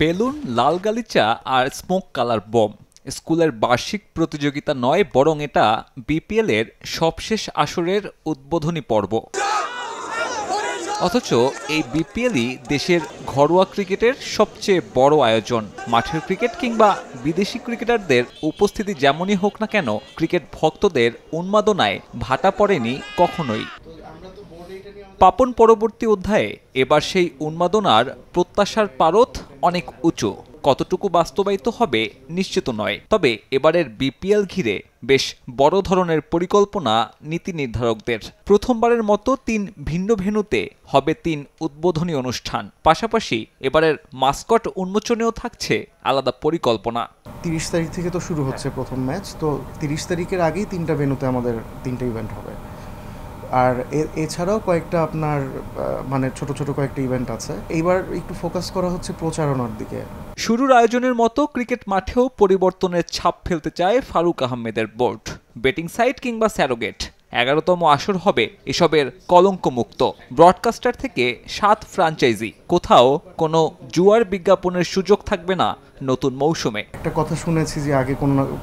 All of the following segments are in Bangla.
বেলুন, লাল গালিচা আর স্মোক কালার বোম। স্কুলের বার্ষিক প্রতিযোগিতা নয়, বরং এটা বিপিএল এর সবশেষ আসরের উদ্বোধনী পর্ব। অথচ এই বিপিএলই দেশের ঘরোয়া ক্রিকেটের সবচেয়ে বড় আয়োজন। মাঠের ক্রিকেট কিংবা বিদেশি ক্রিকেটারদের উপস্থিতি যেমনই হোক না কেন, ক্রিকেট ভক্তদের উন্মাদনায় ভাটা পড়েনি কখনোই। পাপন পরবর্তী অধ্যায়ে এবার সেই উন্মাদনার প্রত্যাশার পারদ অনেক উঁচু। কতটুকু বাস্তবায়িত হবে নিশ্চিত নয়, তবে এবারের বিপিএল ঘিরে বেশ বড় ধরনের পরিকল্পনা নীতি নির্ধারকদের। প্রথমবারের মতো ৩ ভিন্ন ভেন্যুতে হবে ৩ উদ্বোধনী অনুষ্ঠান। পাশাপাশি এবারের মাস্কট উন্মোচনেও থাকছে আলাদা পরিকল্পনা। ৩০ তারিখ থেকে তো শুরু হচ্ছে প্রথম ম্যাচ, তো ৩০ তারিখের আগেই ৩টা ভেন্যুতে আমাদের 3টা ইভেন্ট হবে। আর এছাড়াও কয়েকটা আপনার মানে ছোট ছোট কয়েকটা ইভেন্ট আছে। এইবার একটু ফোকাস করা হচ্ছে প্রচারণার দিকে। শুরুর আয়োজনের মতো ক্রিকেট মাঠেও পরিবর্তনের ছাপ ফেলতে চায় ফারুক আহমেদের বোর্ড। বেটিং সাইট কিংবা স্যারোগেট 11তম আসর হবে এসবের কলঙ্কমুক্ত। ব্রডকাস্টার থেকে 7 ফ্র্যাঞ্চাইজি, কোথাও কোনো জুয়ার বিজ্ঞাপনের সুযোগ থাকবে না নতুন মৌসুমে। একটা কথা শুনেছি যে আগে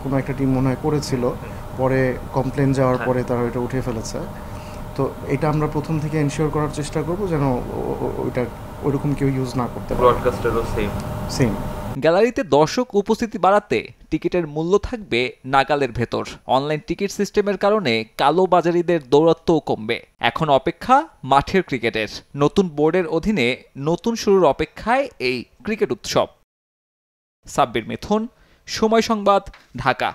কোনো একটা টিম মনে হয় করেছিল, পরে কমপ্লেন যাওয়ার পরে তারা এটা উঠে ফেলেছে। তো এটা আমরা প্রথম থেকে এনশিওর করার চেষ্টা করব যেন ওইটা ওইরকম কেউ ইউজ না করতে পারে। ব্রডকাস্টারও সেম। গ্যালারিতে দর্শক উপস্থিতি বাড়াতে টিকিটের মূল্য থাকবে নাগালের ভেতর। অনলাইন টিকিট সিস্টেমের কারণে কালোবাজারিদের দৌরাত্ম্যও কমবে। এখন অপেক্ষা মাঠের ক্রিকেটের। নতুন বোর্ডের অধীনে নতুন শুরুর অপেক্ষায় এই ক্রিকেট উৎসব। সাব্বির মিথুন, সময় সংবাদ, ঢাকা।